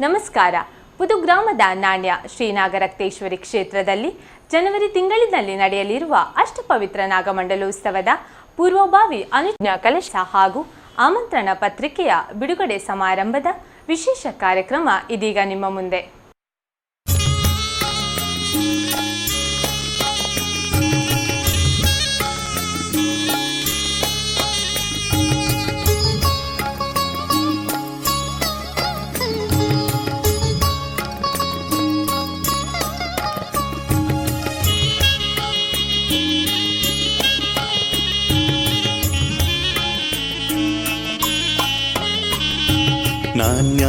ನಮಸ್ಕಾರ. ಪುದುಗ್ರಾಮದ ನಾಣ್ಯ ಶ್ರೀ ನಾಗರಕ್ತೇಶ್ವರಿ ಕ್ಷೇತ್ರದಲ್ಲಿ ಜನವರಿ ತಿಂಗಳಿನಲ್ಲಿ ನಡೆಯಲಿರುವ ಅಷ್ಟಪವಿತ್ರ ನಾಗಮಂಡಲೋತ್ಸವದ ಪೂರ್ವಭಾವಿ ಅನುಜ್ಞಾ ಕಲಶ ಹಾಗೂ ಆಮಂತ್ರಣ ಪತ್ರಿಕೆಯ ಬಿಡುಗಡೆ ಸಮಾರಂಭದ ವಿಶೇಷ ಕಾರ್ಯಕ್ರಮ ಇದೀಗ ನಿಮ್ಮ ಮುಂದೆ. ನಾಣ್ಯ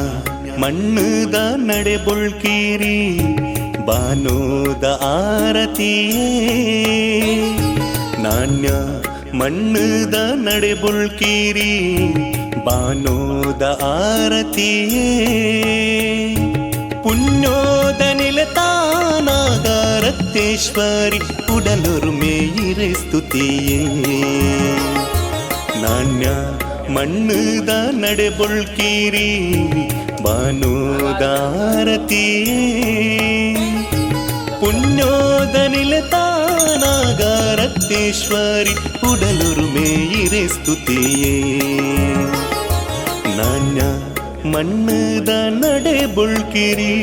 ಮಣ್ಣದ ನಡೆ ಬೊಳ್ಕೀರಿ ಬಾನೋದ ಆರತಿಯೇ. ನಾಣ್ಯ ಮಣ್ಣದ ನಡೆ ಬೊಳ್ಕೀರಿ ಬಾನೋದ ಆರತಿಯೇ. ಪುಣ್ಯೋದ ನಿಲತಾನಾಗರಕ್ತೇಶ್ವರಿ ಉಡಲೊರುಮೆಯಿರೆ ಸ್ತುತಿಯೇ. ನಾಣ್ಯ ಮಣ್ಣದ ನಡೆ ಬೊಳ್ಕೀರಿ ಬಾನೋದಾರತಿಯೇ. ಪುಣ್ಯೋದ ನಿಲತಾನಾಗರಕ್ತೇಶ್ವರಿ ಉಡಲೊರುಮೆಯಿರೆ ಸ್ತುತಿಯೇ. ನಾಣ್ಯ ಮಣ್ಣದ ನಡೆ ಬೊಳ್ಕಿರಿ.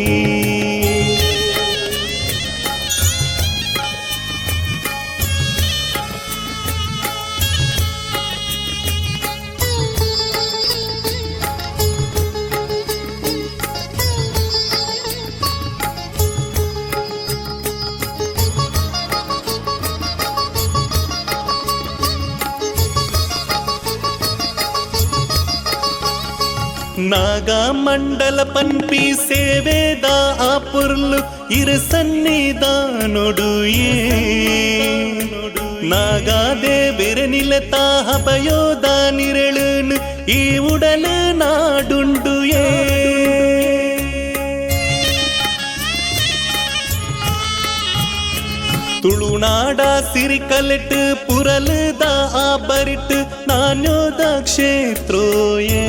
ನಾಗ ಮಂಡಲ ಪನ್ಪಿ ಸೇವೆದ ಆಪುರ್ಲು ಇರು ಸನ್ನಿಧ ನೋಡುಯೇ. ನಾಗಾದೇವೆರೆ ನಿಲತ ಹಬಯೋದ ನಿರಳುನು ಈ ಉಡಲು ನಾಡುಂಡುಯೇ. ತುಳುನಾಡ ಸಿರಿಕಲೆಟ್ ಪುರಲದ ಆಬರಿಟ್ ನಾಣ್ಯೋದ ಕ್ಷೇತ್ರೋಯೇ.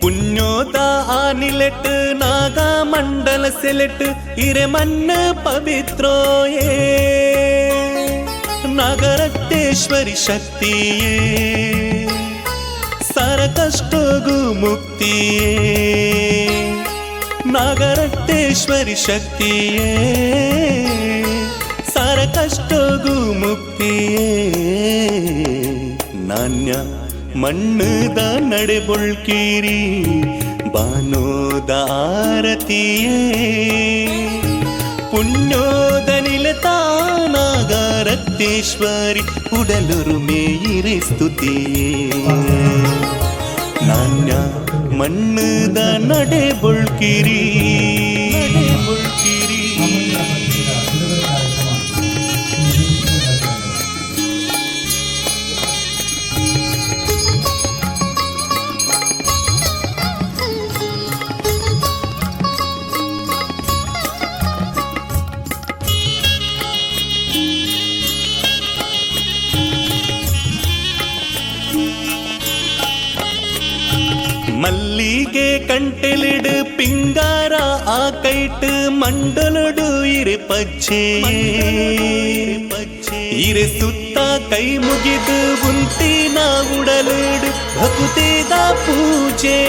ಪುಣ್ಯೋದ ಆನಿಲೆಟ್ ನಾಗ ಮಂಡಲ ಸೆಲೆಟ್ ಇರೆ ಮನ್ನ ಪವಿತ್ರೋಯೇ. ನಾಗರಕ್ತೇಶ್ವರಿ ಶಕ್ತಿಯೇ ಸರಕಷ್ಟೋಗು ಮುಕ್ತಿಯೇ. ನಾಗರಕ್ತೇಶ್ವರಿ ಶಕ್ತಿಯೇ ಸರಕಷ್ಟೋಗು ಮುಕ್ತಿಯೇ. ನಾಣ್ಯ ಮಣ್ಣದ ನಡೆ ಬೊಳ್ಕೀರಿ ಬಾನೋದ ಆರತಿಯೇ. ಪುಣ್ಯೋದ ನಿಲತಾನಾಗರಕ್ತೇಶ್ವರಿ ಉಡಲೊರುಮೆಯಿರೆ ಸ್ತುತಿಯೇ. ನಾಣ್ಯ ಮಣ್ಣದ ನಡೆ ಬೊಳ್ಕಿರಿ. ಮಲ್ಲಿಗೆ ಕಂಟೆಲಿಡು ಪಿಂಗಾರ ಆಕೈಟ್ ಮಂಡಲಡು ಇರೆ ಪಚ್ಚೆ. ಇರೆ ಸುತ್ತ ಕೈ ಮುಗಿದು ಉಂಟಿನ ಉಡಲಡು ಭಕ್ತಿದ ಪೂಜೆ.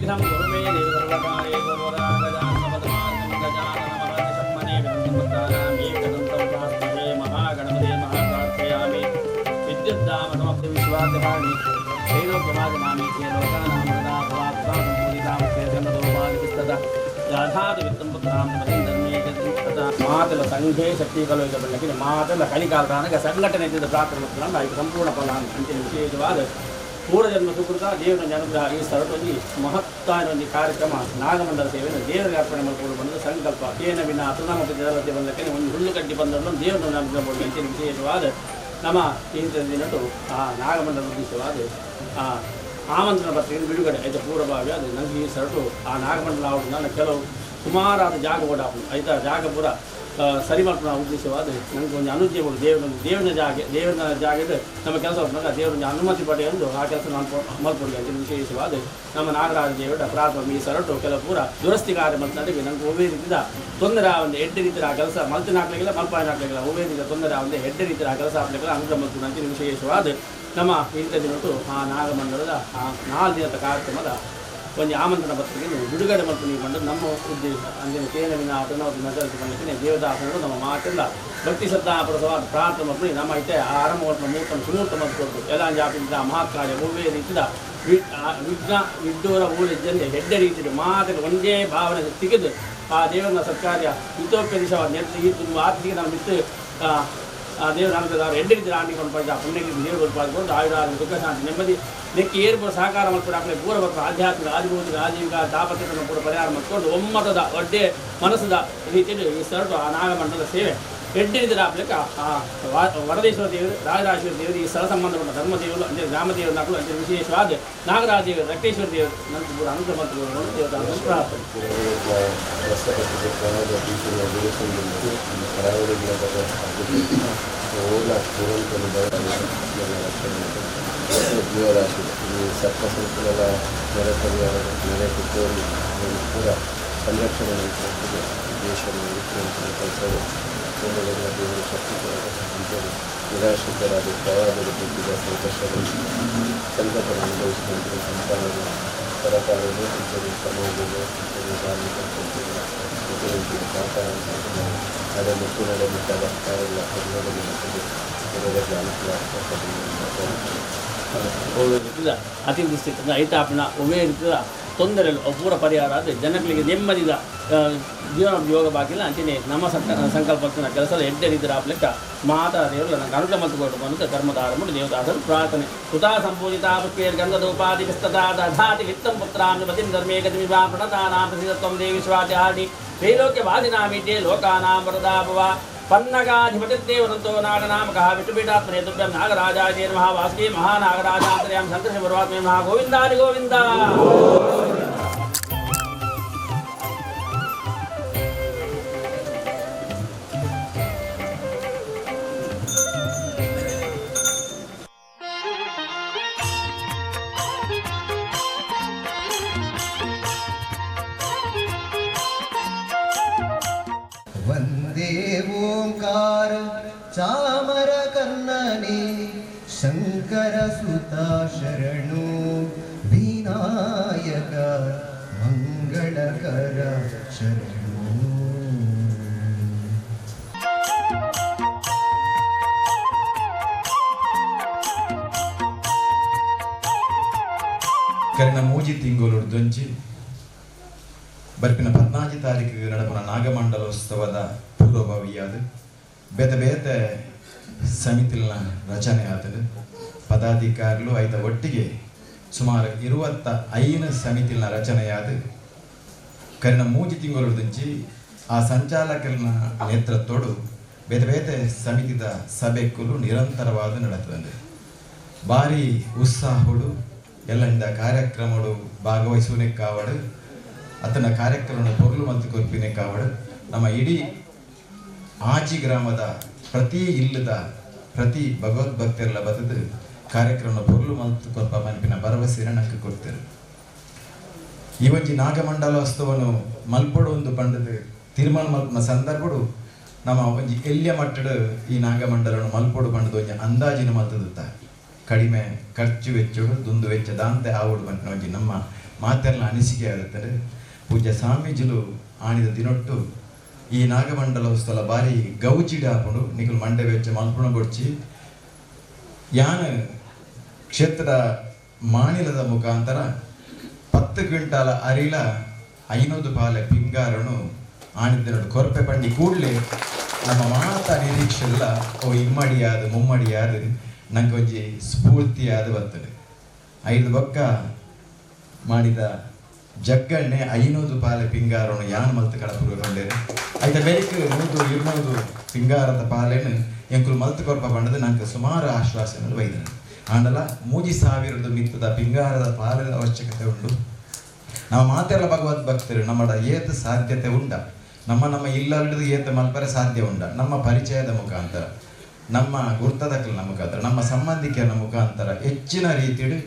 विघ्नं कुरु मे देव सर्वकार्ये सर्वदा गजाननपद्मार्कं गजाननमहानिशम्मने विघ्नमुद्राणाम् एकदन्तं उपास्महे महागणपते महाप्रार्थयामि विद्युद्दामनमप्ति विश्वाद्यमानि त्रैलोक्यमागमामि ते लोकानां वरदा भवात्मा सम्पूजितामस्ते जन्मदोपादिस्तदा जाधाति वित्तं पुत्रां पतिं धर्मे तथा मातल संघे शक्ति कलोयबल्लकि मातल कलिकालदानक संघटने इद्द ಪ್ರಾರ್ಥನೆ ಆಯ್ತು ಸಂಪೂರ್ಣ ಫಲ ಅಂತ ವಿಶೇಷವಾದ ಪೂರ್ವಜನ್ಮ ಸುಕೃತ ದೇವರ ಅನುಗ್ರಹ ಈ ಸ್ಥಳದಲ್ಲಿ ಮಹತ್ತಾದ ಒಂದು ಕಾರ್ಯಕ್ರಮ ನಾಗಮಂಡಲ ಸೇವೆಯನ್ನು ದೇವರಿಗೆ ಅರ್ಪಣೆ ಮಾಡಿಕೊಂಡು ಬಂದ ಸಂಕಲ್ಪ ಕೇನ ವಿನ ಅತುನಾಮಕ ದೇವತೆ ಬಂದಕ್ಕೆ ಒಂದು ಹುಲ್ಲುಗಡ್ಡಿ ಬಂದನ್ನು ದೇವರನ್ನು ಅನುಗ್ರಹ ಮಾಡಿ ಅಂತ ವಿಶೇಷವಾದ ನಮ್ಮ ಇಂಥ ದಿನಟ್ಟು ಆ ನಾಗಮಂಡಲ ಉದ್ದೇಶವಾದ ಆಮಂತ್ರಣ ಪತ್ರಿಕೆ ಬಿಡುಗಡೆ ಆಯ್ತು ಪೂರ್ವಭಾವಿ ಅದು ನನಗೆ ಈ ಸರಟು ಆ ನಾಗಮಂಡಲ ಆಗೋದು ನಾನು ಕೆಲವು ಸುಮಾರಾದ ಜಾಗ ಓಡಾಪು ಆಯ್ತಾ ಜಾಗ ಪೂರ ಸರಿ ಮಾಡ್ಕೊಂಡು ಉದ್ದೇಶವಾದ ನನಗೆ ಒಂದು ಅನುಜ್ಞೆ ಕೊಡು ದೇವರ ಜಾಗದ ನಮ್ಮ ಕೆಲಸ ದೇವರ ಅನುಮತಿ ಪಡೆಯೊಂದು ಆ ಕೆಲಸ ನಾನು ಮಲ್ಪೊಡಿ ಅಂತ ವಿಶೇಷವಾದ ನಮ್ಮ ನಾಗರಾಜ ದೇವರ ಪ್ರಾರ್ಥನೆ ಈ ಸರಟು ಕೆಲವು ಪೂರ ದುರಸ್ತಿ ಕಾರ್ಯ ಮಾತನಾಡಿ ನನಗೆ ಒಬ್ಬೇ ರೀತಿಯ ತೊಂದರೆ ಒಂದು ಹೆಡ್ಡೆ ರೀತಿಯ ಆ ಕೆಲಸ ಮಲ್ತಿನ ಹಾಕ್ಲಿಕ್ಕಿಲ್ಲ ಮಲ್ಪಾಯನ ಹಾಕ್ಲಿಕ್ಕಿಲ್ಲ ಒಬ್ಬೇ ರೀತಿಯ ತೊಂದರೆ ಒಂದು ಹೆಡ್ಡೆ ರೀತಿಯ ಆ ಕೆಲಸ ಹಾಕ್ಲಿಕ್ಕಿಲ್ಲ ಅನುಗ್ರಹ ಮಾಡ್ತೀನಿ ಅಂತ ವಿಶೇಷವಾದ ನಮ್ಮ ಇಂಥ ದಿನಟ್ಟು ಆ ನಾಗಮಂಡಲದ ಆ 4 ದಿನದ ಕಾರ್ಯಕ್ರಮದ ಒಂದು ಆಮಂತ್ರಣ ಪತ್ರಿಕೆಯನ್ನು ಬಿಡುಗಡೆ ಮಾಡ್ತೀನಿ ಬಂದು ನಮ್ಮ ಉದ್ದೇಶ ಅಂದಿನ ಕೇನವಿನ ಆತನವತ್ತು ನಜರಿಸಿ ಬಂದಿದ್ದೇನೆ ದೇವದಾಸರು ನಮ್ಮ ಮಾತೆಲ್ಲ ಭಕ್ತಿ ಶ್ರದ್ಧಾಪರಸವಾದ ಪ್ರಾರ್ಥನೆ ಮಾಡ್ತೀನಿ ನಮ್ಮ ಐತೆ ಆರಂಭವನ್ನು ಸುಮೂರ್ತ ಮಾಡಿಕೊಟ್ಟು ಎಲ್ಲ ಜಾಪಿಂದ ಮಹಾತ್ಕಾರ್ಯ ಒಳ್ಳೆಯ ರೀತಿಯ ವಿಘ್ನ ವಿಡ್ಡೂರ ಊರಿದ್ದಂತೆ ಹೆಡ್ಡೆ ರೀತಿಯ ಮಾತಲ್ಲಿ ಒಂದೇ ಭಾವನೆ ತೆಗೆದು ಆ ದೇವರನ್ನ ಸತ್ಕಾರ್ಯ ಹಿತೋಪದೇಶವಾದ ನೆಟ್ಟು ಈ ತುಂಬ ಆತ್ಮಿಗೆ ನಾವು ಮಿತ್ತು ಆ ದೇವರ ಅನುಗ್ರಹ ಹೆಡ್ಡೆ ರೀತಿಯ ಆಂಟಿಕೊಂಡು ಪಡೆದ ಪುಣ್ಯಕ್ಕೆ ದೇವರು ಪಾಲ್ಕೊಂಡು ಆಯುರಾದ ದುಃಖ ಶಾಂತಿ ನೆಮ್ಮದಿ ನೆಕ್ಕಿ ಏರ್ಪುರ ಸಹಕಾರ ಮಾಡ್ಕೊಂಡು ಹಾಕಲಿ ಪೂರ್ವಕ ಆಧ್ಯಾತ್ಮಿಕ ಆದಿಭೌತಿಕ ಆಜೀವಿಕ ತಾಪತ್ರವನ್ನು ಪೂರ ಪರಿಹಾರ ಮಾಡಿಕೊಂಡು ಒಮ್ಮತದ ಒಡ್ಡೆ ಮನಸ್ಸದ ರೀತಿಯಲ್ಲಿ ಈ ಸರಟು ಆ ನಾಗಮಂಡಲದ ಸೇವೆ ಹೆಡ್ಡೆ ರೀತಿಯ ಹಾಕ್ಲಿಕ್ಕೆ ಆ ವರದೇಶ್ವರ ದೇವರು ರಾಜರಾಜೇಶ್ವರ ದೇವರು ಈ ಸ್ಥಳ ಸಂಬಂಧಪಟ್ಟ ಧರ್ಮದೇವರು ಅಂದರೆ ಗ್ರಾಮದೇವರು ಹಾಕಲು ಅಂದರೆ ವಿಶೇಷವಾದ ನಾಗರಾಜ ದೇವರು ರಕ್ತೇಶ್ವರ ದೇವರು ನಂತರ ಪೂರ ಅನುಗ್ರಹ ಮಂತ್ರಗಳು ದೇವತಾ ಪ್ರಾರ್ಥನೆ ಜೀವರಾಶಿ ಈ ಸರ್ಪ ಸಂಸ್ಥೆಗಳ ನೆರೆ ಪರಿಹಾರ ನೆರೆ ಕಿತ್ತೋರಿ ಪೂರ ಸಂರಕ್ಷಣೆ ನಡೆಸುವಂಥದ್ದು ದೇಶವನ್ನು ಕೆಲಸಗಳು ದೇವರ ಶಕ್ತಿ ಅಂತೇಳಿ ನಿರಾಶ್ರಿತರಾದ ಪ್ರವಾಹದಲ್ಲಿ ಬಿದ್ದಿದ್ದ ಸಂಕಷ್ಟಗಳು ಸಂಕಟವನ್ನು ಅನುಭವಿಸುವಂಥ ಸಂತಾನಗಳು ಸರಕಾರದ ನೇತೃತ್ವದ ಸಮಾಜದ ಧಾರ್ಮಿಕ ಮುಖ್ಯಮಂತ್ರಿ ಸಹಕಾರ ನಡೆ ಮುತ್ತು ನಡೆದಿದ್ದಾಗ ಕಾರೆಲ್ಲ ಅತಿ ದೃಷ್ಟಿಯಿಂದ ಐತಾಪಿನ ಒಮ್ಮೆ ರೀತಿಯ ತೊಂದರೆ ಪೂರ ಪರಿಹಾರ ಆದರೆ ಜನಗಳಿಗೆ ನೆಮ್ಮದಿದ ಜೀವನ ಯೋಗ ಬಾಗಿಲ್ಲ ಅಂತೀನಿ ನಮ್ಮ ಸಂಕಲ್ಪದ ಕೆಲಸದ ಹೆಡ್ಡೆ ರೀತಿಯ ಹಾಕ್ಲಿಕ್ಕೆ ಮಾತಾ ದೇವರು ನನಗೆ ಅನುಗ್ರಹ ಮತ್ತು ಕೊಟ್ಟು ಬಂದು ಕರ್ಮದಾರ ಮಾಡಿ ದೇವದಾಸರು ಪ್ರಾರ್ಥನೆ ಸುತಾ ಸಂಪೂಜಿತ ಪುಷ್ಪೇರ್ ಗಂಧದೋಪಾದಿ ವಿಸ್ತತಾ ದಧಾತಿ ವಿತ್ತಂ ಪುತ್ರಾಂ ಪತಿಂ ಧರ್ಮೇ ಗತಿಮಿವಾ ಪ್ರಣತಾನಾಂ ಪ್ರಸಿದ್ಧತ್ವಂ ದೇವಿ ಸ್ವಾತ್ಯಾದಿ ತ್ರೈಲೋಕ್ಯ ವಾದಿನಾಮಿತೆ ಲೋಕಾನಾಂ ವರದಾ ಭವ ಪನ್ನಗಾಧಿಪತಿದೇವದಂತೋ ನಾಗನಾಮಕಃ ವಿಷ್ಣುಪೀಠಾತ್ಮನೆ ತುಭ್ಯಂ ನಾಗರಾಜಾಯ ನಮಃ ವಾಸುಕಿ ಮಹಾನಾಗರಾಜಾಂತರ್ಯಾಂ ಸಂತೋಷ ಪರಮಾತ್ಮೆ ಮಹಾ ಗೋವಿಂದಾನಿ ಗೋವಿಂದ. ವಂದೇ ಓಂಕಾರ ಚಾಮರ ಕನ್ನನೆ ಶಂಕರ ಸುತ ಶರಣು ವಿನಾಯಕ ಮಂಗಳಕರ ಶರಣು. ಕರೆನ ಮೂಜಿ ತಿಂಗಳು ದೊಂಚಿ ಬರ್ಪಿನ 14 ತಾರೀಕಿಗೆ ನಡೆಪನ ನಾಗಮಂಡಲೋತ್ಸವದ ಪೂರ್ವಭಾವಿಯಾದ ಬೇತೆ ಬೇತೆ ಸಮಿತಿನ ರಚನೆ ಆದದು ಪದಾಧಿಕಾರಿಗಳು ಐದ ಒಟ್ಟಿಗೆ ಸುಮಾರು 25 ಸಮಿತಿನ ರಚನೆಯಾದ ಕರೆನ ಮೂಜಿ ತಿಂಗಳು ದುಂಚಿ ಆ ಸಂಚಾಲಕನ ನೇತೃತ್ವಡು ಬೇತೆ ಬೇತೆ ಸಮಿತಿದ ಸಭೆಗಳು ನಿರಂತರವಾದ ನಡೆತದೆ ಭಾರಿ ಉತ್ಸಾಹಗಳು ಎಲ್ಲಂದ ಕಾರ್ಯಕ್ರಮಗಳು ಭಾಗವಹಿಸುವನೇ ಕಾವಡು ಅತನ ಕಾರ್ಯಕ್ರಮ ಪೊರ್ಲು ಮತ್ತು ಕೊರ್ಪಿನೇ ಕಾವಡು ನಮ್ಮ ಇಡೀ ಆಚಿ ಗ್ರಾಮದ ಪ್ರತಿ ಇಲ್ಲದ ಪ್ರತಿ ಭಗವದ್ಭಕ್ತರೆಲ್ಲ ಬದದು ಕಾರ್ಯಕ್ರಮ ಪೊರ್ಲು ಮತ್ತು ಕೊರ್ಪ ಮನ್ಪಿನ ಭರವಸೆನ ನಂಗೆ ಕೊಡ್ತಾರೆ. ಈ ಒಂಜಿ ನಾಗಮಂಡಲೋತ್ಸವನು ಮಲ್ಪಡು ಒಂದು ಪಂಡದ ತೀರ್ಮಾನ ಮಲ್ಪನ ಸಂದರ್ಭಡು ನಮ್ಮ ಒಂಜಿ ಎಲ್ಲಿಯ ಮಟ್ಟದ ಈ ನಾಗಮಂಡಲವನ್ನು ಮಲ್ಪಡು ಪಂಡದ ಒಂಜಿ ಅಂದಾಜಿನ ಮತದ ಕಡಿಮೆ ಖರ್ಚು ವೆಚ್ಚಡು ದುಂದು ವೆಚ್ಚ ದಾಂತೆ ಆವಡು ಬಂಟಿನ ಒಂಜಿ ನಮ್ಮ ಮಾತೆಲ್ಲ ಅನಿಸಿಕೆ ಆಗುತ್ತದೆ. ಪೂಜ್ಯ ಸ್ವಾಮೀಜಿಲು ಆಣಿದ ದಿನೊಟ್ಟು ಈ ನಾಗಮಂಡಲ ಉತ್ಸವ ಬಾರಿ ಗೌಜಿಡ ಹಾಕೊಂಡು ನಿಖಲ್ ಮಂಡೆ ವೆಚ್ಚ ಮಲ್ಪುಣ ಕೊಡ್ಚಿ ಯಾನ ಕ್ಷೇತ್ರ ಮಾಣಿಲದ ಮುಖಾಂತರ 10 ಕ್ವಿಂಟಾಲ ಅರಿಲ 500 ಪಾಲೆ ಪಿಂಗಾರನು ಆಣಿದ್ದ ಕೊರಪೆ ಪಂಡಿ ಕೂಡಲೇ ನಮ್ಮ ಮಾತಾ ನಿರೀಕ್ಷೆ ಎಲ್ಲ ಇಮ್ಮಡಿಯಾದ ಮುಮ್ಮಡಿಯಾದ ನಂಗೆ ಒಂಜಿ ಸ್ಫೂರ್ತಿಯಾದ ಬರ್ತದೆ. 5 ಬೊಕ್ಕ ಮಾಡಿದ ಜಗ್ಗಣ್ಣೆ 500 ಪಾಲೆ ಪಿಂಗಾರನು ಯಾನ್ ಮಲ್ತು ಕಳಪುರಗೊಂಡೇನೆ. ಐದ ಬೆಳಕು 100-200 ಪಿಂಗಾರದ ಪಾಲೆನು ಎಂಕುಲು ಮಲ್ತು ಕೊರಪ ಬಂಡದು ನಂಗೆ ಸುಮಾರು ಆಶ್ವಾಸನೆ ಬೈದನು. ಆಂಡಲ 3000 ಮಿತ್ತದ ಪಿಂಗಾರದ ಪಾಲದ ಅವಶ್ಯಕತೆ ಉಂಟು. ನಾವು ಮಾತೆಲ್ಲ ಭಗವದ್ ಭಕ್ತರು ನಮ್ಮಡ ಏತ ಸಾಧ್ಯತೆ ಉಂಡ, ನಮ್ಮ ಇಲ್ಲಲ್ಲದು ಏತ ಮಲ್ಪರೆ ಸಾಧ್ಯ ಉಂಡ. ನಮ್ಮ ಪರಿಚಯದ ಮುಖಾಂತರ, ನಮ್ಮ ಗುರ್ತದಕ್ಕಲ ಮುಖಾಂತರ, ನಮ್ಮ ಸಂಬಂಧಿಕರ ಮುಖಾಂತರ ಹೆಚ್ಚಿನ ರೀತಿಯಲ್ಲಿ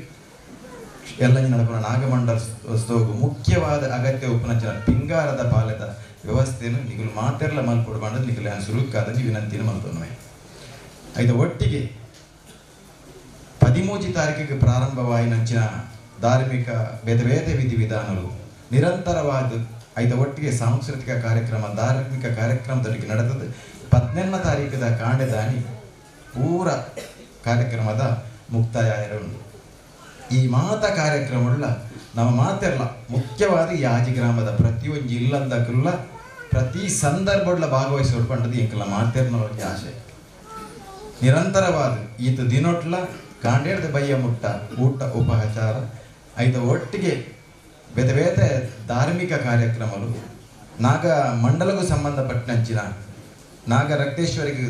ಎಲ್ಲ ನಡಪುರ ನಾಗಮಂಡಲ ಉತ್ಸವಕ್ಕೂ ಮುಖ್ಯವಾದ ಅಗತ್ಯ ಉಪನಂಚನ ಪಿಂಗಾರದ ಪಾಲದ ವ್ಯವಸ್ಥೆಯನ್ನು ನಿಗಲು ಮಾತೆಲ್ಲ ಮಲ್ಪೊಡು ಮಾಡೋದು ನಿಗಲು ಸುರುಕಾದ ವಿನಂತಿನ ಮಲ್ತೊನ್ನುವೆ. ಐದು ಒಟ್ಟಿಗೆ 13 ತಾರೀಕಿಗೆ ಪ್ರಾರಂಭವಾಯಿ ನಂಚಿನ ಧಾರ್ಮಿಕ ಬೇರೆ ಬೇರೆ ವಿಧಿವಿಧಾನಗಳು ನಿರಂತರವಾದ ಐದ ಒಟ್ಟಿಗೆ ಸಾಂಸ್ಕೃತಿಕ ಕಾರ್ಯಕ್ರಮ ಧಾರ್ಮಿಕ ಕಾರ್ಯಕ್ರಮದೊಟ್ಟಿಗೆ ನಡೆದದ್ದು 14ನೇ ತಾರೀಕದ ಕಾಂಡೆದಾನಿ ಪೂರ ಕಾರ್ಯಕ್ರಮದ ಮುಕ್ತಾಯ ಉಂಟು. ಈ ಮಾತ ಕಾರ್ಯಕ್ರಮಗಳ ನಮ್ಮ ಮಾತೆಲ್ಲ ಮುಖ್ಯವಾದ ಈ ಆಜಿ ಗ್ರಾಮದ ಪ್ರತಿಯೊಂದು ಇಲ್ಲಂದಕ್ಕಲ್ಲ ಪ್ರತಿ ಸಂದರ್ಭಗಳ ಭಾಗವಹಿಸೋಡು ಪಂಡದು ಎಂಕಲ ಮಾತೆರ್ನ ಆಶೆ ನಿರಂತರವಾದ ಈತ ದಿನೊಟ್ಲ ಕಾಂಡೇಡ್ದ ಬಯ್ಯ ಮುಟ್ಟ ಊಟ ಉಪಚಾರ ಐದು ಒಟ್ಟಿಗೆ ಬೇತೆ ಬೇತೆ ಧಾರ್ಮಿಕ ಕಾರ್ಯಕ್ರಮಗಳು ನಾಗ ಮಂಡಲಗೂ ಸಂಬಂಧಪಟ್ಟಂಚಿನ ನಾಗ ರಕ್ತೇಶ್ವರಿಗೆ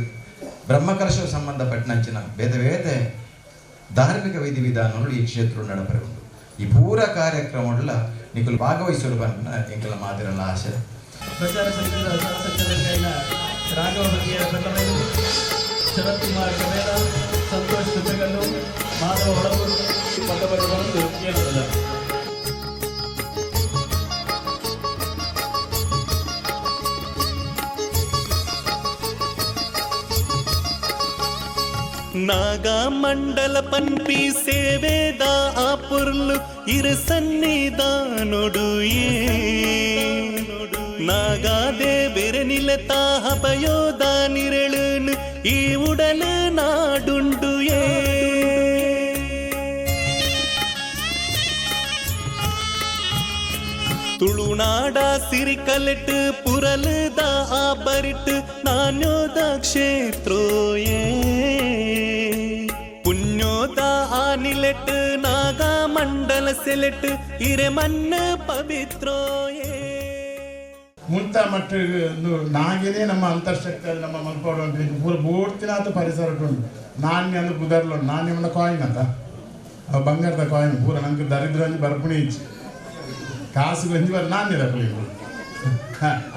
ಬ್ರಹ್ಮಕಲಶವು ಸಂಬಂಧಪಟ್ಟಂಚಿನ ಬೇತೆ ಬೇತೆ ಧಾರ್ಮಿಕ ವಿಧಿವಿಧಾನಗಳು ಈ ಕ್ಷೇತ್ರ ನಡಪರೆ ಉಂಟು. ಈ ಪೂರ ಕಾರ್ಯಕ್ರಮಗಳ ನಿಖಲು ಭಾಗವಹಿಸಲು ಬಂದ ಎಂಕಲ ಮಾತಿರಲ್ಲ ಆಶೆ. ಪ್ರಚಾರ ಸಮಿತಿಯ ಸದಸ್ಯರಾದ ರಾಘವ ಬಗೆಯ ಬೆಲ್ಲಮೈಲು, ಶರತ್ ಕುಮಾರ್ ಕಬೇರ, ಸಂತೋಷ್ ತುಪ್ಪೆಗಲ್ಲು, ಮಾಧವ ಹೊಳಬೂರು ಮತ್ತೊಬ್ಬರು ಬಂದು ಕೇಳಿಲ್ಲ. ನಾಗ ಮಂಡಲ ಪನ್ಪಿ ಸೇವೆದ ಆಪುರ್ಲು ಇರು ಸನ್ನಿಧಾನೊಡು ನಾಗಾದೆ ಬೆರೆ ನಿಲತ ಹಬಯೋದ ನಿರಳುನು ಈ ಉಡಲು ನಾಡುಂಡು ತುಳುನಾಡ ಸಿರಿಕಲೆಟ್ ಪುರಲದ ಆಬರಿಟ್ ನಾನ್ಯೋದ ಕ್ಷೇತ್ರೋಯೇ ಪುಣ್ಯೋದ ಆನಿಲೆಟ್ ನಾಗ ಮಂಡಲ ಸೆಲೆಟ್ ಇರೆ ಮನ್ನ ಪವಿತ್ರೋಯೇ. ಮುಂತ ಮಟ್ಟ ನಾಗಿನೇ ನಮ್ಮ ಅಂತರ್ಶಕ್ತಿಯಲ್ಲಿ ನಮ್ಮ ಮಲ್ಪೋಡು ಅಂತ ಪೂರ ಬೋಡ್ತಿನಾದ ಪರಿಸರ ಉಂಟು. ನಾಣ್ಯ ಅಂದ್ರೆ ಕುದರ್ಲು ನಾಣ್ಯ ಕಾಯಿನ್ ಅಂತ ಅವು ಬಂಗಾರದ ಕಾಯಿನ್ ಪೂರ ನಂಗೆ ದರಿದ್ರ ಬರ್ಪುಣಿ ಇಚ್ಚಿ ಕಾಸು ಗಂಜಿ ಬರ್ ನಾಣ್ಯದ ಪುಳಿ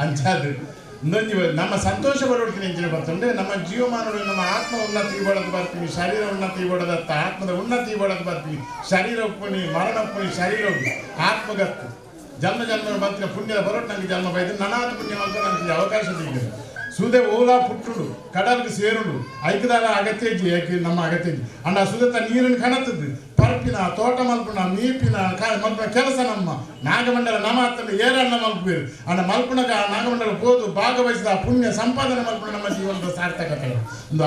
ಅಂಚಾದ್ರು ಇನ್ನೊಂದು ನಮ್ಮ ಸಂತೋಷ ಪಡೋಡ್ತೀನಿ ಇಂಚಿನ ಬರ್ತಂದ್ರೆ ನಮ್ಮ ಜೀವಮಾನಗಳು ನಮ್ಮ ಆತ್ಮ ಉನ್ನತಿ ಬೋಡೋದು ಬರ್ತೀವಿ, ಶರೀರ ಉನ್ನತಿ ಬೋಡೋದತ್ತ ಆತ್ಮದ ಉನ್ನತಿ ಬೋಡೋದು ಬರ್ತೀವಿ. ಶರೀರ ಒಪ್ಪುನಿ ಮರಣ ಒಪ್ಪುನಿ ಶರೀರ ಆತ್ಮಗತ್ತು ಜನ್ಮ ಜನ್ಮ ಬರ್ತಿನ ಪುಣ್ಯದ ಬರೋಟ್ ನಂಗೆ ಜನ್ಮ ಬೈದು ನನಾಥ ಪುಣ್ಯ ಅಂತ ನನಗೆ ಅವಕಾಶ ಸಿಗ್ತದೆ. ಸುದೆ ಓಲಾ ಪುಟ್ಟುಡು ಕಡಲ್ಗೆ ಸೇರುಡು ಐಕದಾರ ಅಗತ್ಯ ಇದ್ವಿ ಯಾಕೆ ನಮ್ಮ ಅಗತ್ಯ ಇದ್ವಿ ಅಂಡ ಸುದತ್ತ ನೀರಿನ ಕಣತದ್ದು ಪರ್ಪಿನ ತೋಟ ಮಲ್ಪುಣ ಮೀಪಿನ ಮಲ್ಪುಣ ಕೆಲಸ ನಮ್ಮ ನಾಗಮಂಡಲ ನಮ್ಮ ಹತ್ತಲ್ಲಿ ಏರಣ್ಣ ಮಲ್ಪೇರು ಅಂಡ ಮಲ್ಪುಣಗ ನಾಗಮಂಡಲ ಹೋದು ಭಾಗವಹಿಸಿದ ಪುಣ್ಯ ಸಂಪಾದನೆ ಮಲ್ಪುಣ ನಮ್ಮ ಜೀವನದ ಸಾರ್ಥಕತೆ ಒಂದು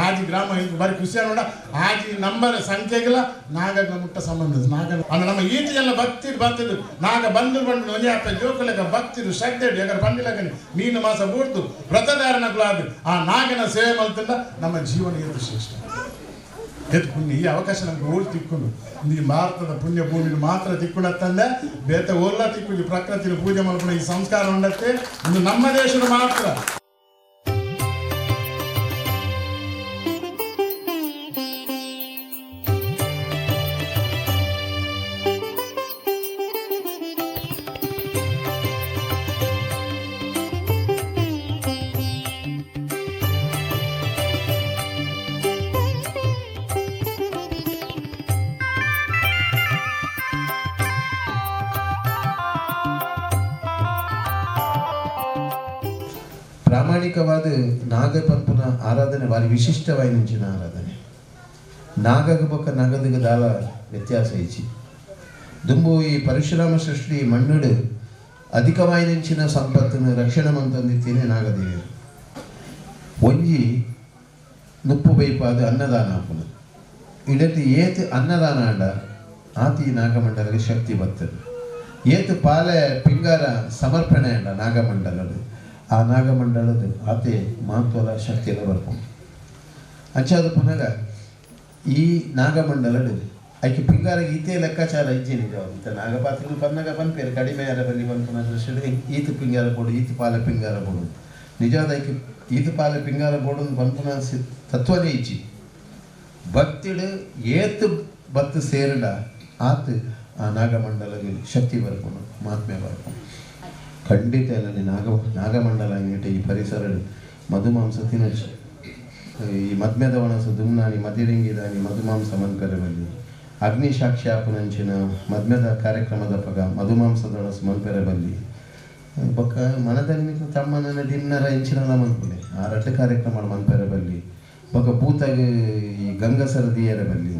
ಆಜಿ ಗ್ರಾಮ ಬರೀ ಖುಷಿ ನೋಡ ಆಜಿ ನಂಬರ್ ಸಂಖ್ಯೆಗಳ ನಾಗ ಮುಟ್ಟ ಸಂಬಂಧ ನಾಗ ಅಂದ್ರೆ ನಮ್ಮ ಈಚೆಲ್ಲ ಭಕ್ತಿ ಬರ್ತದ್ದು ನಾಗ ಬಂದು ನೊನೆಯಪ್ಪ ಜೋಕಲೆಗ ಭಕ್ತಿದು ಶ್ರದ್ಧೆ ಯಾಕಂದ್ರೆ ಬಂದಿಲ್ಲ ಮೀನು ಮಾಸ ಬೂಡ್ತು ವ್ರತಧಾರಣಗಳಾದ ಆ ನಾಗನ ಸೇವೆ ಮಲ್ತಂದ ನಮ್ಮ ಜೀವನ ಎಷ್ಟು ಶ್ರೇಷ್ಠ ಎದ್ದು ಪುಣ್ಯ ಈ ಅವಕಾಶ ನಮ್ಗೆ ಓಡ್ ತಿಕ್ಕೊಂಡು ಈ ಭಾರತದ ಪುಣ್ಯ ಭೂಮಿನ ಮಾತ್ರ ತಿಕ್ಕೊಂಡತ್ತಂದೆ ಬೇತ ಓಲ್ಲ ತಿಕ್ಕೊಂಡು ಪ್ರಕೃತಿನ ಪೂಜೆ ಮಾಡ್ಕೊಂಡು ಈ ಸಂಸ್ಕಾರ ಉಂಡತ್ತೆ ಇನ್ನು ನಮ್ಮ ದೇಶದ ಮಾತ್ರ. ಪ್ರಾಮಾಣಿಕವಾದ ನಾಗ ಪಂಪನ ಆರಾಧನೆ ಭಾರಿ ವಿಶಿಷ್ಟವಾದ ಆರಾಧನೆ. ನಾಗಗ ಪಕ್ಕ ನಗದಗ ದಾಲ ವ್ಯತ್ಯಾಸ ಇಚ್ಚಿ ದುಂಬು ಈ ಪರಶುರಾಮ ಸೃಷ್ಟಿ ಮಣ್ಣುಡು ಅಧಿಕವಾಯಿನಂಚಿನ ಸಂಪತ್ತನ್ನು ರಕ್ಷಣೆ ಮಂತಂದಿತ್ತೇನೆ ನಾಗದೇವಿ ಒಂಜಿ ನುಪ್ಪು ಬೈಪಾದ ಅನ್ನದಾನ ಆಪುನ ಇಡತಿ ಏತು ಅನ್ನದಾನ ಆಂಡ ಆತಿ ನಾಗಮಂಡಲಗೆ ಶಕ್ತಿ ಬರ್ತದೆ ಏತು ಪಾಲೆ ಪಿಂಗಾರ ಸಮರ್ಪಣೆ ಅಂಡ ನಾಗಮಂಡಲದ ಆ ನಾಗಮಂಡಲದ ಆತೆ ಮಹತ್ವದ ಶಕ್ತಿಯೆಲ್ಲ ಬರ್ಕೊಂಡು ಅಂಚಾದ ಪುನಗ ಈ ನಾಗಮಂಡಲದ ಆಕೆ ಪಿಂಗಾರ ಈತೆ ಲೆಕ್ಕಾಚಾರ ಇಜ್ಜೆ ನಿಜ ಇಂಥ ನಾಗಪಾತ್ರಗಳು ಬಂದಾಗ ಬಂದ್ಪೇರು ಕಡಿಮೆ ಯಾರ ಬಲ್ಲಿ ಬಂದು ದೃಷ್ಟಿ ಈತು ಪಿಂಗಾರ ಬೋಡು ಈತು ಪಾಲ ಪಿಂಗಾರ ಬೋಡು ನಿಜವಾದ ಆಕೆ ಈತು ಪಾಲ ಪಿಂಗಾರ ಬೋಡು ಬಂಪುನ ತತ್ವನೇ ಇಚ್ಚಿ ಭಕ್ತಿಡು ಏತು ಬತ್ತು ಸೇರಿಡ ಆತು ಆ ನಾಗಮಂಡಲಗೆ ಶಕ್ತಿ ಬರ್ಕೊಂಡು ಮಹಾತ್ಮೆ ಬರ್ಕೊಂಡು ಖಂಡಿತ ಅಲ್ಲದೆ ನಾಗಮಂಡಲ ಹಿಂಗಿಟ್ಟು ಈ ಪರಿಸರ ಮಧುಮಾಂಸ ತಿನ್ನಚ್ಚು ಈ ಮದ್ಮೆದ ಒಣಸು ದುಮ್ನಾನಿ ಮದಿರಿಂಗಿದಾನಿ ಮಧುಮಾಂಸ ಮನ್ಪೆರಬಲ್ಲಿ ಅಗ್ನಿ ಸಾಕ್ಷಾಪನಂಚಿನ ಮದ್ಮೆದ ಕಾರ್ಯಕ್ರಮದ ಪಗ ಮಧುಮಾಂಸದ ಒಣಸು ಮನ್ಪೆರಬಲ್ಲಿ ಬೊಕ್ಕ ಮನದಲ್ಲಿ ತಮ್ಮನ ದಿನ್ನರ ಇಂಚಿನಲ್ಲ ಮನ್ಪುಲೆ ಆ ರಟ್ಟ ಕಾರ್ಯಕ್ರಮ ಮನ್ಪೆರಬಲ್ಲಿ ಬೊಕ್ಕ ಭೂತಾಗ ಈ ಗಂಗಸರ ದಿಯರಬಲ್ಲಿ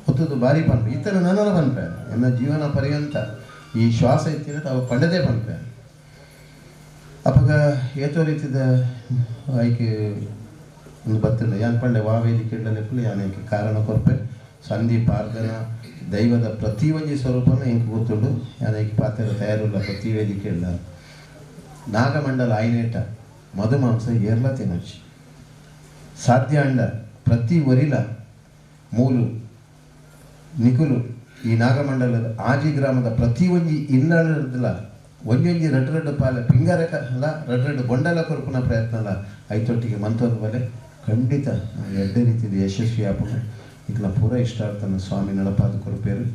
ಹೊತ್ತದು ಭಾರಿ ಪನ್ಪೆ ಈ ಥರ ನನರ ಪನ್ಪೆ ನನ್ನ ಜೀವನ ಪರ್ಯಂತ ಈ ಶ್ವಾಸ ಇತ್ತಿರ ತಾವು ಪಂಡದೇ ಪನ್ಪೆ ಅಪಗ ಏತೋ ರೀತಿದ ಆಯ್ಕೆ ಒಂದು ಬತ್ತಿಲ್ಲ ಯಾನ್ ಪಂಡೆ ವೇದಿಕೆ ಇಡಲೆಪ್ಪಲು ಯಾನಕ್ಕೆ ಕಾರಣ ಕೊರ್ಪೆ ಸಂಧಿ ಪ್ರಾರ್ಥನ ದೈವದ ಪ್ರತಿ ಒಂಜಿ ಸ್ವರೂಪನ ಇಂಕು ಗೊತ್ತುಂಡು ಯಾನಕ್ಕೆ ಪಾತ್ರ ತಯಾರುಲ್ಲ ಪ್ರತಿ ವೇದಿಕೆ ಇಲ್ಲ ನಾಗಮಂಡಲ ಆಯ್ನೇಟ ಮಧುಮಾಂಸ ಏರ್ಲ ತಿನ್ನಚ್ಚಿ ಸಾಧ್ಯ ಅಂಡ ಪ್ರತಿ ವರಿಲ ಮೂಲು ನಿಕುಲು ಈ ನಾಗಮಂಡಲದ ಆಜಿ ಗ್ರಾಮದ ಪ್ರತಿ ಒಂಜಿ ಇಲ್ಲದಿಲ್ಲ ಒಂಜೊಂಜಿ ರಡ್ಡು ಪಾಲ ಪಿಂಗಾರಕ ಅಲ್ಲ ರಡ್ಡು ಬೊಂಡಲ ಕೊರ್ಪುನ ಪ್ರಯತ್ನ ಅಲ್ಲ ಐತೊಟ್ಟಿಗೆ ಮಂತೋದು ಬಲೆ ಖಂಡಿತ ಎರಡೇ ರೀತಿಯ ಯಶಸ್ವಿ ಆಪುನ ಇಟ್ಲ ಪೂರ ಇಷ್ಟ ಆಗ್ತಾನೆ ಸ್ವಾಮಿ ನಡಪಾದ ಕೊರಪೇರು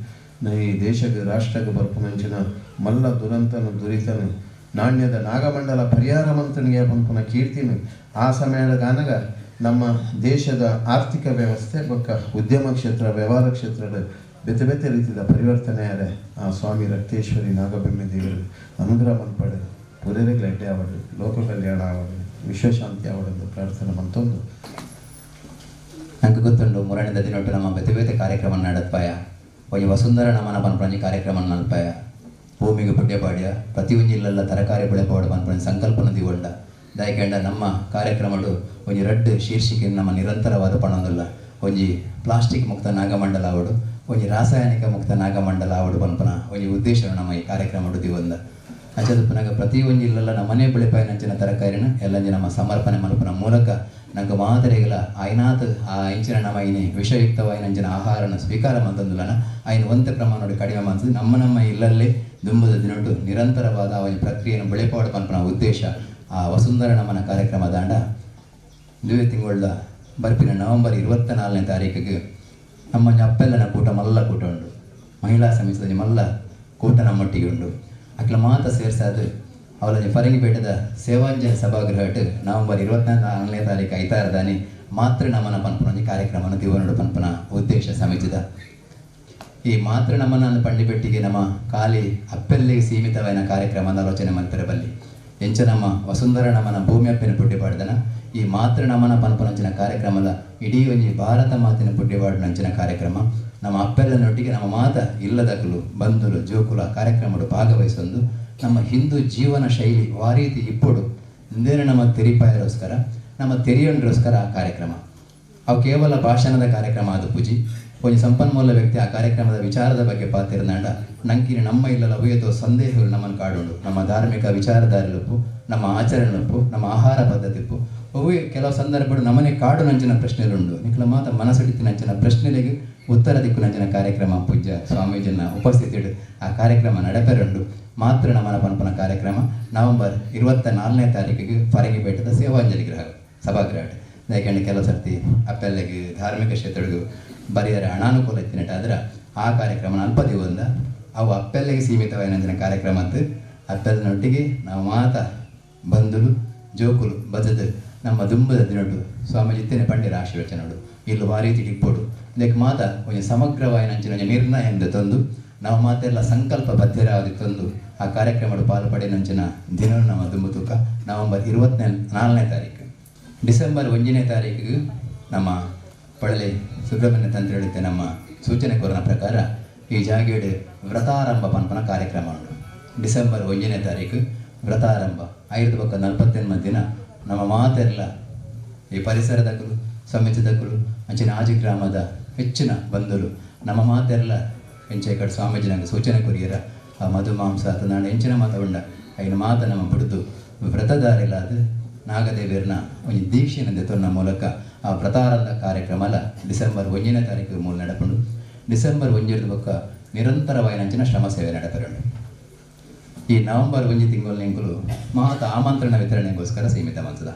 ಈ ದೇಶದ ರಾಷ್ಟ್ರಕ್ಕೆ ಬರ್ಪುನಂಚಿನ ಮಲ್ಲ ದುರಂತನ ದುರಿತನು ನಾಣ್ಯದ ನಾಗಮಂಡಲ ಪರಿಹಾರ ಮಂತ್ರನಿಗೆ ಪಂಪುನ ಕೀರ್ತಿನು ಆ ಸಮಯದ ಗಾನಗ ನಮ್ಮ ದೇಶದ ಆರ್ಥಿಕ ವ್ಯವಸ್ಥೆ ಬೊಕ್ಕ ಉದ್ಯಮ ಕ್ಷೇತ್ರ ವ್ಯವಹಾರ ಕ್ಷೇತ್ರದ ಬೇತೆ ಬೇತೆ ರೀತಿಯ ಪರಿವರ್ತನೆ ಯಾರೇ ಆ ಸ್ವಾಮಿ ರಕ್ತೇಶ್ವರಿ ನಾಗಬೆಮ್ಮೆ ದೇವರು ಅನುಗ್ರಹ ಮನ್ಪಡೆ ಪುರೇರಿಗೆ ಲಡ್ಡೆ ಆವಡು ಲೋಕ ಕಲ್ಯಾಣ ಆವಡು ವಿಶ್ವಶಾಂತಿ ಆವಡೊಂದು ಪ್ರಾರ್ಥನೆ ಮಂತೊಂದು ನಂಗೆ ಗೊತ್ತುಂಡು ಮೂರನೇ ದಿನೊಟ್ಟು ನಮ್ಮ ಬೇತೆ ಬೇತೆ ಕಾರ್ಯಕ್ರಮ ನಡತ್ಪಾಯ ಒಂದು ವಸುಂಧರ ನಮನ ಪನ್ಪಣಿ ಕಾರ್ಯಕ್ರಮ ನಲ್ಪಾಯ ಭೂಮಿಗೆ ಪುಡ್ಯ ಪಾಡ್ಯ ಪ್ರತಿ ಒಂಜಿಲ್ಲೆಲ್ಲ ತರಕಾರಿ ಬೆಳೆಪಾಡು ಪನ್ಪಣಿ ಸಂಕಲ್ಪನ ದಿವಂಡ ದಾಯಕಂಡ ನಮ್ಮ ಕಾರ್ಯಕ್ರಮಗಳು ಒಂಜಿ ರಡ್ಡು ಶೀರ್ಷಿಕೆ ನಮ್ಮ ನಿರಂತರವಾದ ಪಣೊಂದಿಲ್ಲ ಒಂಜಿ ಪ್ಲಾಸ್ಟಿಕ್ ಮುಕ್ತ ನಾಗಮಂಡಲ ಆವಡು ಒಂಜಿ ರಾಸಾಯನಿಕ ಮುಕ್ತ ನಾಗಮಂಡಲ ಆವಡು ಪನ್ಪನ ಒಂಜಿ ಉದ್ದೇಶ ನಮ್ಮ ಈ ಕಾರ್ಯಕ್ರಮ ದಿವಂದ ಅಂಚದ ಪುನಗ ಪ್ರತಿ ಒಂಜಿಲ್ಲೆಲ್ಲ ನಮ್ಮ ಮನೆ ಬೆಳೆಪಾಯ ನಂಚಿನ ತರಕಾರಿನ ಎಲ್ಲಂಜಿ ನಮ್ಮ ಸಮರ್ಪಣೆ ಮಲ್ಪನ ಮೂಲಕ ನಂಗೆ ಮಾದರಿಗಳ ಐನಾತ್ ಆ ಇಂಚಿನ ನಮ್ಮ ಐನಿ ವಿಷಯುಕ್ತವಾದ ನಂಚಿನ ಆಹಾರನ ಸ್ವೀಕಾರ ಮಂತಂದುಲನ ಐನು ಒಂತೆ ಪ್ರಮಾಣ ಕಡಿಮೆ ಮಂತದ್ದು ನಮ್ಮ ಇಲ್ಲಲ್ಲೇ ದುಂಬದ ದಿನೊಟ್ಟು ನಿರಂತರವಾದ ಒಂದು ಪ್ರಕ್ರಿಯೆಯನ್ನು ಬೆಳೆಪಾಡು ಪನ್ಪನ ಉದ್ದೇಶ ಆ ವಸುಂಧರ ನಮನ ಕಾರ್ಯಕ್ರಮ ದಾಂಡ ದುವೆ ತಿಂಗಳ ಬರ್ಪಿನ ನವೆಂಬರ್ 24ನೇ ತಾರೀಕಿಗೆ ನಮ್ಮ ಅಪ್ಪೆಲ್ಲನ ಕೂಟ ಮಲ್ಲ ಕೂಟ ಉಂಡು ಮಹಿಳಾ ಸಮಿತಿಯ ಮಲ್ಲ ಕೂಟ ನಮ್ಮೊಟ್ಟಿಗೆ ಉಂಡು ಅಕ್ಲ ಮಾತ ಸೇರ್ಸಾದು ಅವಳ ಫರಂಗಿಪೇಟದ ಸೇವಾಂಜನ ಸಭಾಗೃಹಟ್ ನವೆಂಬರ್ 24ನೇ ತಾರೀಕು ಐತಾರದಾನಿ ಮಾತೃ ನಮನ ಪನ್ಪನ ಕಾರ್ಯಕ್ರಮನ ದಿವನಡು ಪನ್ಪನ ಉದ್ದೇಶ ಸಮಿತಿದ ಈ ಮಾತೃ ನಮನ ಪಂಡಿಪೆಟ್ಟಿಗೆ ನಮ್ಮ ಖಾಲಿ ಅಪ್ಪೆಲ್ಲಿಗೆ ಸೀಮಿತವಾದ ಕಾರ್ಯಕ್ರಮದ ಆಲೋಚನೆ ಮಂತಿರಬಲ್ಲಿ ಎಂಚ ನಮ್ಮ ವಸುಂಧರ ನಮನ ಭೂಮಿ ಅಪ್ಪಿನ ಪುಡ್ಡಿಪಾಡ್ದನ ಈ ಮಾತೃ ನಮನ ಪನ್ಪನಂಚಿನ ಕಾರ್ಯಕ್ರಮದ ಇಡೀ ಒಂಜಿ ಭಾರತ ಮಾತಿನ ಪುಡ್ಡಿಪಾಡು ನಂಚಿನ ಕಾರ್ಯಕ್ರಮ ನಮ್ಮ ಅಪ್ಪೆಲ್ಲನೊಟ್ಟಿಗೆ ನಮ್ಮ ಮಾತ ಇಲ್ಲದಕ್ಕಲು ಬಂಧುಲು ಜೋಕುಲ ಕಾರ್ಯಕ್ರಮಗಳು ಭಾಗವಹಿಸೊಂದು ನಮ್ಮ ಹಿಂದೂ ಜೀವನ ಶೈಲಿ ವಾರೀತಿ ಇಪ್ಪಡು ಇಂದೇನೆ ನಮ್ಮ ತೆರಿಪಾಯರೋಸ್ಕರ ನಮ್ಮ ತೆರಿಯೊಂಡ್ರೋಸ್ಕರ ಆ ಕಾರ್ಯಕ್ರಮ ಅವು ಕೇವಲ ಭಾಷಣದ ಕಾರ್ಯಕ್ರಮ ಅದು ಪೂಜಿ ಒಂದು ಸಂಪನ್ಮೂಲ ವ್ಯಕ್ತಿ ಆ ಕಾರ್ಯಕ್ರಮದ ವಿಚಾರದ ಬಗ್ಗೆ ಪಾತಿರನಾಂಡ ನಂಕಿನ ನಮ್ಮ ಇಲ್ಲಲ್ಲ ಉಯತೋ ಸಂದೇಹಗಳು ನಮ್ಮನ್ನು ಕಾಡುಂಡು ನಮ್ಮ ಧಾರ್ಮಿಕ ವಿಚಾರಧಾರೆಲಪ್ಪು ನಮ್ಮ ಆಚರಣೆಲಪ್ಪು ನಮ್ಮ ಆಹಾರ ಪದ್ಧತಿಪ್ಪು ಅವು ಕೆಲವು ಸಂದರ್ಭಗಳು ನಮ್ಮನೆ ಕಾಡು ನಂಚಿನ ಪ್ರಶ್ನೆಗಳುಂಡು ನಿಖಲ ಮಾತ ಮನಸ್ಸಿಡಿತಿ ನಂಚಿನ ಪ್ರಶ್ನೆಗಳಿಗೆ ಉತ್ತರ ದಿಕ್ಕು ನಂಚಿನ ಕಾರ್ಯಕ್ರಮ ಪೂಜ್ಯ ಸ್ವಾಮೀಜಿನ ಉಪಸ್ಥಿತಿ ಆ ಕಾರ್ಯಕ್ರಮ ನಡೆಪೆರುಂಡು ಮಾತೃ ನಮನ ಪನ್ಪನ ಕಾರ್ಯಕ್ರಮ ನವೆಂಬರ್ 24ನೇ ತಾರೀಕಿಗೆ ಫರಂಗಿಪೇಟದ ಸೇವಾಂಜಲಿ ಗೃಹ ಸಭಾಗೃಹ ಯಾಕೆಂದ್ರೆ ಕೆಲವು ಸರ್ತಿ ಅಪ್ಪೆಲ್ಲಿಗೆ ಧಾರ್ಮಿಕ ಕ್ಷೇತ್ರಗಳಿಗೂ ಬರೆಯರ ಅನಾನುಕೂಲ ಇತ್ತಿನಟ್ಟಾದ್ರೆ ಆ ಕಾರ್ಯಕ್ರಮ ಅಲ್ಪ ದಿವಂದ ಅವು ಅಪ್ಪೆಲ್ಲಿಗೆ ಸೀಮಿತವಾದ ಕಾರ್ಯಕ್ರಮ ಅಂತ ಅಪ್ಪೆಲ್ಲನೊಟ್ಟಿಗೆ ನಾವು ಮಾತ ಬಂಧುಲು ಜೋಕುಲು ಬದದು ನಮ್ಮ ದುಂಬದ ದಿನೊಟ್ಟು ಸ್ವಾಮೀಜಿ ತಿನ್ನ ಪಂಡಿರ ಆಶೀರ್ವಚನೋಡು ಇಲ್ಲು ಭಾರಿ ತಿಡಿಪ್ಪೋಡು ಇದಕ್ಕೆ ಮಾತ ಒಂದು ಸಮಗ್ರವಾದ ನಂಚಿನ ನಿರ್ಣಯ ಎಂದು ತಂದು ನಾವು ಮಾತೆಲ್ಲ ಸಂಕಲ್ಪ ಬದ್ಧರಾಗಿ ತಂದು ಆ ಕಾರ್ಯಕ್ರಮಗಳು ಪಾಲ್ಪಡೆ ನಂಚಿನ ದಿನ ನಮ್ಮ ದುಂಬು ತೂಕ ನವೆಂಬರ್ 24ನೇ ತಾರೀಕು ಡಿಸೆಂಬರ್ 1ನೇ ತಾರೀಕಿಗೆ ನಮ್ಮ ಪಳಲೆ ಸುಬ್ರಹ್ಮಣ್ಯ ತಂತ್ರ ಹೇಳುತ್ತೆ ನಮ್ಮ ಸೂಚನೆ ಕೋರನ ಪ್ರಕಾರ ಈ ಜಾಗೇಡು ವ್ರತಾರಂಭ ಪನ್ಪನ ಕಾರ್ಯಕ್ರಮ ಉಂಟು. ಡಿಸೆಂಬರ್ 1ನೇ ತಾರೀಕು ವ್ರತಾರಂಭ 5:48 ದಿನ ನಮ್ಮ ಮಾತೆಲ್ಲ ಈ ಪರಿಸರದಕ್ಕಲು ಸಮಿತಿದಕ್ಕಲು ಅಂಚಿನ ಆಜಿ ಗ್ರಾಮದ ಹೆಚ್ಚಿನ ಬಂಧುಗಳು ನಮ್ಮ ಮಾತೆಲ್ಲ ಹೆಂಚೆ ಕಡೆ ಸ್ವಾಮೀಜಿನಂಗೆ ಸೂಚನೆ ಕೊರಿಯರ ಆ ಮಧು ಮಾಂಸ ಅಥವಾ ನಾನು ಹೆಂಚಿನ ಮಾತ ಉಂಡ ಐನ ಮಾತ ನಮ್ಮ ಬಿಡುದು ವ್ರತದಾರಿಲಾದ ನಾಗದೇವಿಯರ್ನ ಒಂದು ದೀಕ್ಷೆನಿಂದ ತೊನ್ನ ಮೂಲಕ ಆ ವ್ರತಾರಂಭ ಕಾರ್ಯಕ್ರಮಲ ಡಿಸೆಂಬರ್ 1ನೇ ತಾರೀಕು ಮೂಲ ನಡಪುಂಡು. ಡಿಸೆಂಬರ್ 1 ಬೊಕ್ಕ ನಿರಂತರವಾಯಿನಂಚಿನ ಶ್ರಮ ಸೇವೆ ನಡಪೆರಡು. ಈ ನವೆಂಬರ್ 1 ತಿಂಗಳು ಮಹತ್ ಆಮಂತ್ರಣ ವಿತರಣೆಗೋಸ್ಕರ ಸೀಮಿತ ಮನ್ಸದ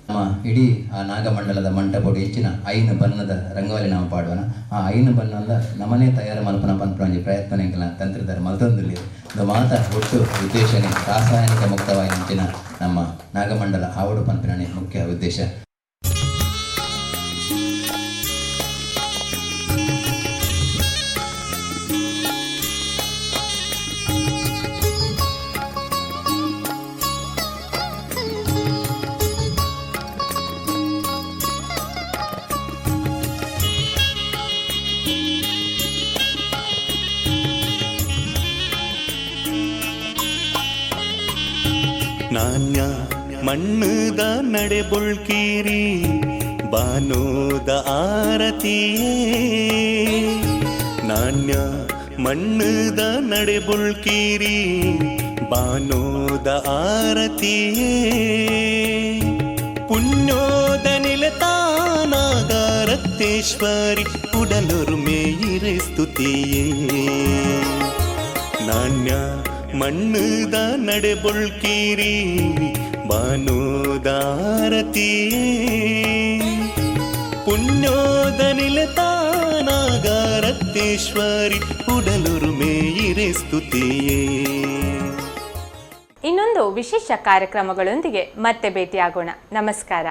ನಮ್ಮ ಇಡೀ ಆ ನಾಗಮಂಡಲದ ಮಂಟಪೋಡು ಹೆಚ್ಚಿನ ಐನು ಬಣ್ಣದ ರಂಗೋಲಿ ನಾವು ಪಾಡುವನ ಆ ಐನು ಬಣ್ಣದ ನಮ್ಮನೆ ತಯಾರು ಮಲ್ಪನ ಪಂಪಣಿ ಪ್ರಯತ್ನ ತಂತ್ರಧಾರ ಮಲ್ತೊಂದಿಲ್ಲ ಇದು ಮಾತ ಒಟ್ಟು ಉದ್ದೇಶನೇ ರಾಸಾಯನಿಕ ಮುಕ್ತವಾಗಿ ಹೆಚ್ಚಿನ ನಮ್ಮ ನಾಗಮಂಡಲ ಆವಡು ಪಂಪಿನ ಮುಖ್ಯ ಉದ್ದೇಶ. ನಾಣ್ಯ ಮಣ್ಣದ ನಡೆ ಬೊಳ್ಕೀರಿ ಬಾನೋದ ಆರತಿಯೇ ನಾಣ್ಯ ಮಣ್ಣದ ನಡೆ ಬೊಳ್ಕೀರಿ ಬಾನೋದ ಆರತಿಯೇ ಪುಣ್ಯೋದ ನಿಲತಾನಾಗಾರತ್ತೇಶ್ವರಿ ಉಡಲೊರುಮೇಯಿರೆ ಸ್ತುತಿಯೇ ನಾಣ್ಯ ಮಣ್ಣದ ನಡೆ ಬೊಳ್ಕೀರಿ ಬಾನೋದಾರತಿಯೇ ಪುಣ್ಯೋದ ನಿಲತಾನಾಗಾರತ್ತೇಶ್ವರಿ ಉಡಲೊರುಮೇಯಿರೆ ಸ್ತುತಿಯೇ. ಇನ್ನೊಂದು ವಿಶೇಷ ಕಾರ್ಯಕ್ರಮಗಳೊಂದಿಗೆ ಮತ್ತೆ ಭೇಟಿಯಾಗೋಣ. ನಮಸ್ಕಾರ.